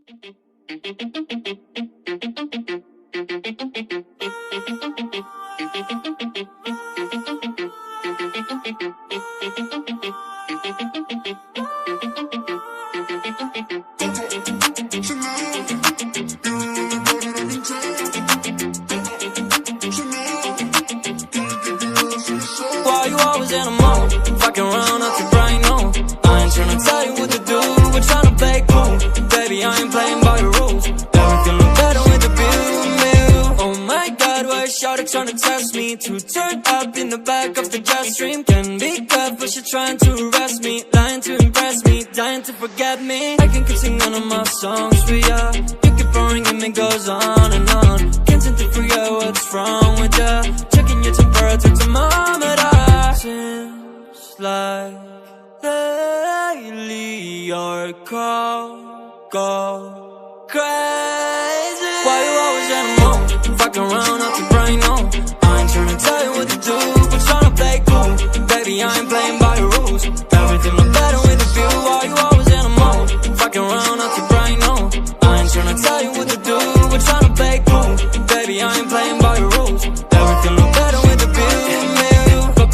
Why you always in a mood? Fucking around up to brain, no. I ain't tryna tell you what to do, we're tryna play cool. Baby, I ain't playing by your rules. Everything look better with the view. Oh my god, why is shawty tryna test me? To turn up in the back of the jet stream. Can be careful, she trying to arrest me. Lying to impress me, dying to forget me. I can keep singing none of my songs for ya. You keep boring and it goes on and on. Can't seem to forget what's wrong with ya. Checking your temperature thermometer. Seems like lately your call go crazy. Why you always in a mood? Fucking around up your brain, no. I ain't tryna tell you what to do, but tryna play cool. Baby, I ain't playing by your rules. Everything look better with a view. Why you always in a mood? Fucking around up your brain, no. I ain't tryna tell you what to do, but tryna play cool. Baby, I ain't playing by your rules. Everything look better with a view.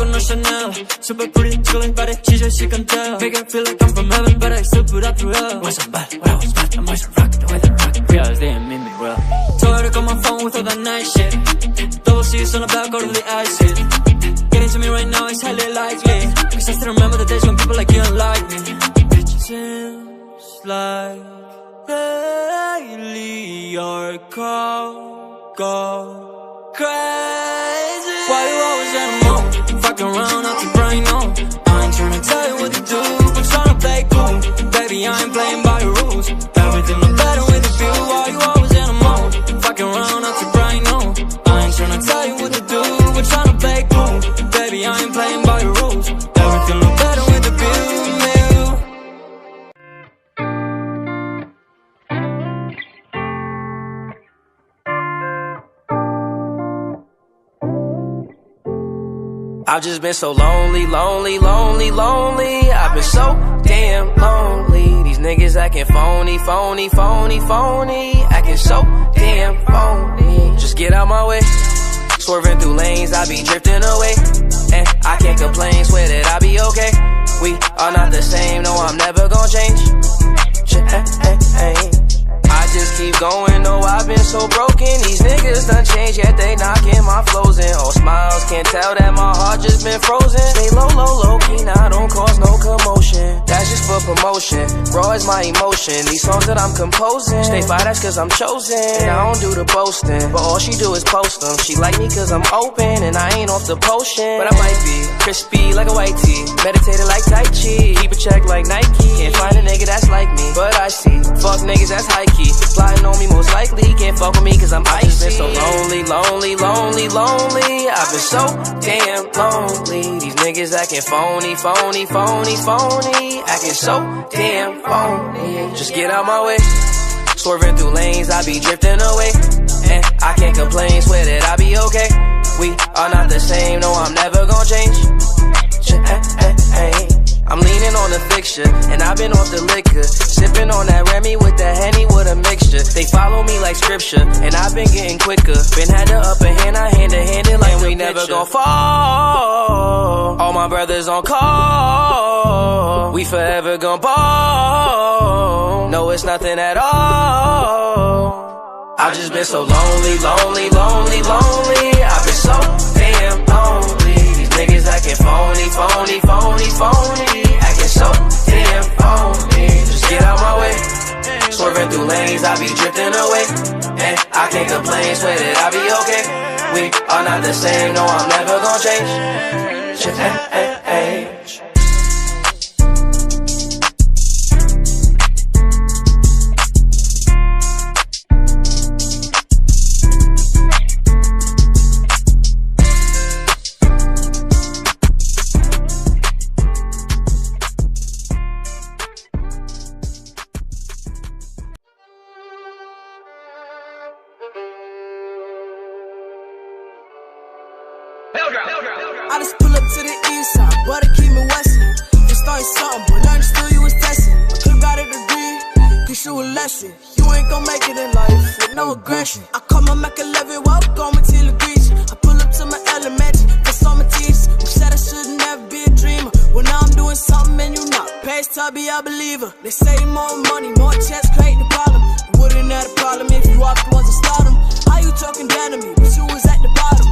No Chanel, super pretty, chillin' body, she just she can tell. Make it feel like I'm from heaven, but I still put up through hell. Was I'm bad, when I was bad, I'm always rock the way they rock. Realize they ain't mean me well. Told her to call my phone with all that nice shit. Double C's on the back, go to the acid. Getting to me right now is highly likely, cause I still remember the days when people like you don't like me. Seems like lately your call go crazy. Why you always in a mood? Fucking around up your brain, no. I ain't tryna tell you what to do, but tryna play cool. Baby, I ain't playing by your rules. Everything look better with a view. Why you always in a mood? Fucking around up your brain, no. I ain't tryna tell you what to do, but tryna play cool. Baby, I ain't playing by your rules. Everything look better with a view. I've just been so lonely, lonely, lonely, lonely. I've been so damn lonely. These niggas acting phony, phony, phony, phony. Acting so damn phony. Just get out my way. Swerving through lanes, I be drifting away. And I can't complain, swear that I be okay. We are not the same, no, I'm never gonna change. I just keep going, no, I've been so broken. These niggas done changed, yet they knocking my flows in. All smiles, can't tell that my heart just been frozen. Stay low, low, low key, now don't cause no commotion. That's just for promotion, raw is my emotion. These songs that I'm composing, stay fire, that's cause I'm chosen. And I don't do the boasting, but all she do is post them. She like me cause I'm open, and I ain't off the potion. But I might be crispy like a white tee, meditated like Tai Chi, keep a check like Nike. Can't find a nigga that's like me, but I see fuck niggas that's high key. Plotting on me most likely, can't fuck with me cause I'm icy. I've just been so lonely, lonely, lonely, lonely. I've been so damn lonely. These niggas acting phony, phony, phony, phony. Acting so damn phony. Just get out my way. Swerving through lanes, I be drifting away. And I can't complain, swear that I be okay. We are not the same, no, I'm never gonna change. I'm leaning on the fixture, and I've been off the liquor. Sipping on that Remy with the Henny with a mixture. They follow me like scripture, and I've been getting quicker. Been had the upper hand, I hand-to-hand it like we never gon' fall. All my brothers on call, we forever gon' ball. No, it's nothing at all. I've just been so lonely, lonely, lonely, lonely. I've been so damn lonely. Niggas acting phony, phony, phony, phony. Acting so damn phony. Just get out my way. Swerving through lanes, I be drifting away. And I can't complain, swear that I be okay. We are not the same, no, I'm never gonna change. I just pull up to the east side, butter keep me westin'. Just started something, but nothing still you was testing. I could've got a degree, cause teach you a lesson. You ain't gon' make it in life with no aggression. I call my Mac 11, walk on my till grease. I pull up to my elementary, that's on my teeth. Who said I should never be a dreamer? Well, now I'm doing something and you not. Past to be a believer. They say more money, more checks create the problem. You wouldn't have a problem if you off the ones that start them. How you talking down to me, but you was at the bottom.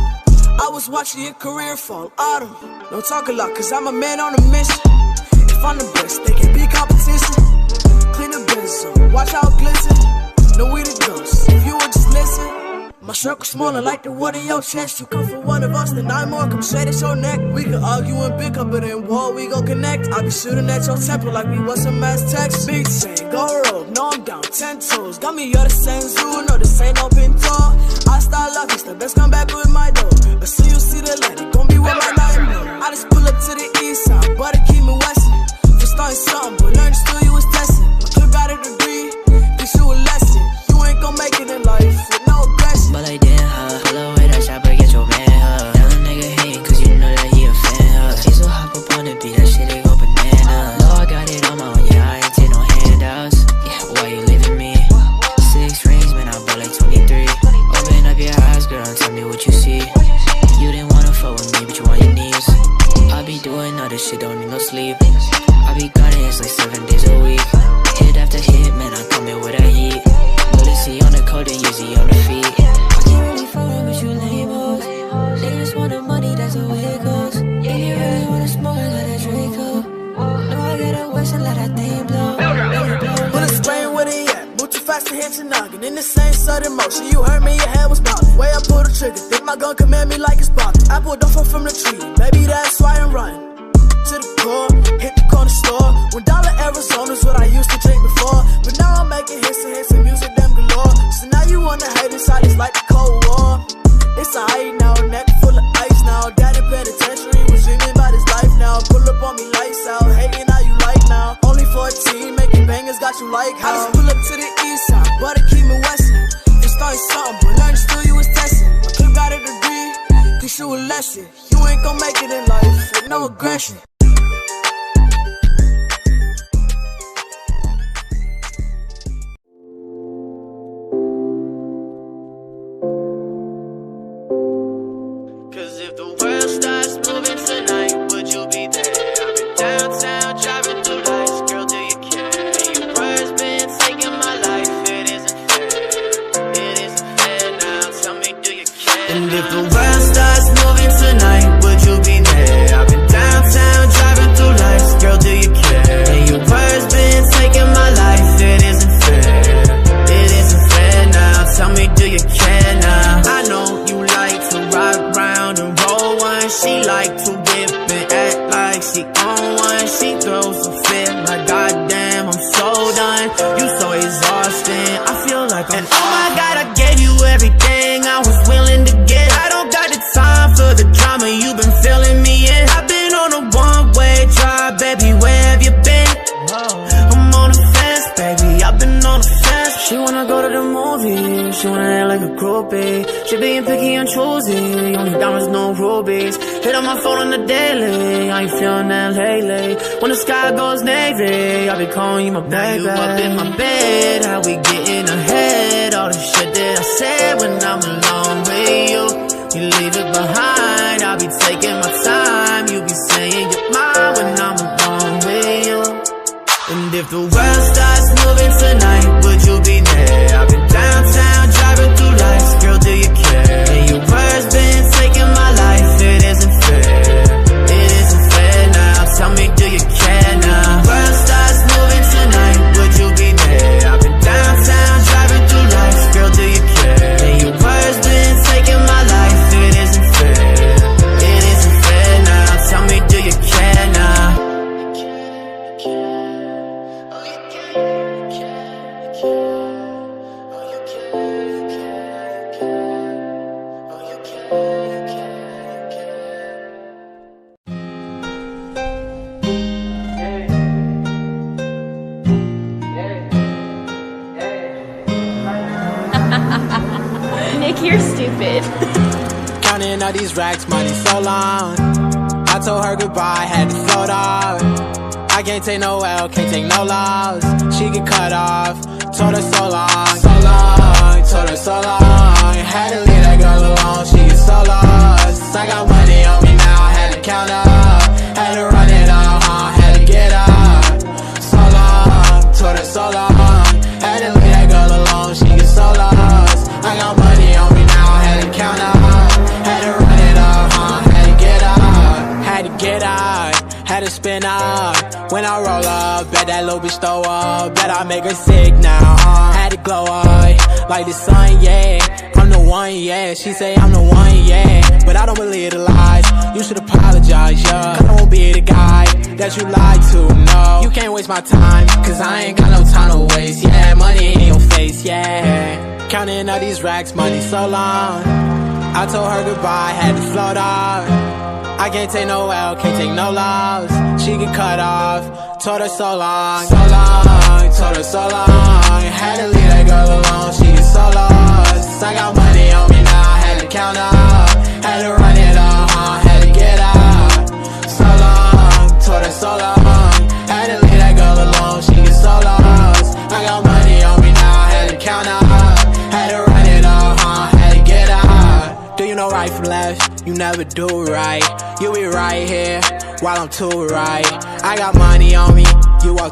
I was watching your career fall autumn. Don't talk a lot, cause I'm a man on a mission. If I'm the best, they can be competition. Clean the business up, watch how it glisten. Know we the ghosts, if you would just listen. My circle smaller like the wood in your chest. You come for one of us, then 9 more come straight at your neck. We can argue and bick up, but in war we gon' connect. I be shooting at your temple like we was some mass text. Big chain, go rogue, no I'm down 10 toes. Got me you're the same zoo, no this ain't no pinto. I start lucky, the best come back with my dough. But soon you see the light, it gon' be with my nightmare. I just pull up to the east side, but it keep me westin'. For starting something, but learn still you was testing. I could've got a degree, teach you a lesson. You ain't gon' make it in life with no aggression. But like damn, pull away that chopper, get your man, Tell a nigga hatin' cause you know that he a fan, She so hop up on the beat, that shit they go bananas. Know I got it on my own, yeah, I ain't take no handouts. Yeah, why you leaving me? 6 rings, man, I bought like 23. Open up your eyes, girl, and tell me what you see. You didn't wanna fuck with me, but you on your knees. I be doing all this shit, don't need no sleep. I be gunning, it's like 7 days a week. Hit after hit, man, I come in with a heat. Lucy on the coat and Yeezy on the feet. I can't really follow with you labels. They just want the money, that's the way it goes. Yeah, you really wanna smoke, I got that Draco. No, I gotta waste and let that thing blow. Bullet spraying with it, yeah. Move too fast to hit your noggin. In the same sudden motion, you heard me, your head was bouncing. Way I pull the trigger, think my gun command me like it's bopping. I pulled off from the tree, maybe that's why I'm running. To the core, hit the corner store. $1 Arizona's what I used to drink before. But now I'm making hits and music, them galore. So now you wanna hate inside, it's like the Cold War. It's a height now, neck full of ice now. Daddy penitentiary was dreaming about his life now. Pull up on me, lights out, hating how you like now. Only 14, making bangers, got you like how. I just pull up to the east side, but it keep me westin'. You started something, but learn still you was testing. I could've got a degree, teach you a lesson. You ain't gon' make it in life with no aggression. She being picky and choosy, only diamonds, no rubies. Hit on my phone on the daily, I ain't feeling that lately. When the sky goes navy, I be calling you my baby. You up in my bed, how we getting ahead? All the shit that I said when I'm alone with you, you leave it behind. I be taking my time, you be saying you're mine when I'm alone with you. And if the world starts moving tonight, would you be there? I've been downtown, driving through lights. Girl, do you care? And your words been taking my life. It isn't fair. It isn't fair now. Tell me, do you care now? World starts moving tonight, would you be there? I've been downtown, driving through lights. Girl, do you care? And your words been taking my life. It isn't fair. It isn't fair now. Tell me, do you care now? You're stupid. Counting all these racks, money so long. I told her goodbye, had to float off. I can't take no L, can't take no loss. She get cut off, told her so long, told her so long. Had to leave that girl alone, she is so lost. I got money on me now, had to count up, had to run it up, had to get up. So long, told her so long. Had to leave that girl alone, she is so lost. I got money on me now, had to count up, had to run it up, had to get up, had to get up, had to spin up. When I roll up, bet that little bitch throw up, bet I make her sick now. Had to glow up like the sun, yeah. I'm the one, yeah. She say I'm the one, yeah. But I don't believe the lies. You should apologize, yeah. Cause I won't be the guy that you lied to, no. You can't waste my time, cause I ain't got no time to waste, yeah. Money in your face, yeah. Counting all these racks, money so long. I told her goodbye, had to float off. I can't take no L, can't take no loss. She get cut off, told her so long, told her so long. Had to leave that girl alone, she is so lost. I got money on me now, had to count up, had to run it up, had to get up. So long, told her so long. Had to leave that girl alone, she is so lost. I got money on me now, had to count up, had to run it up, had to get up. Do you know right from left? You never do right. You be right here while I'm too right. I got money on me, you walk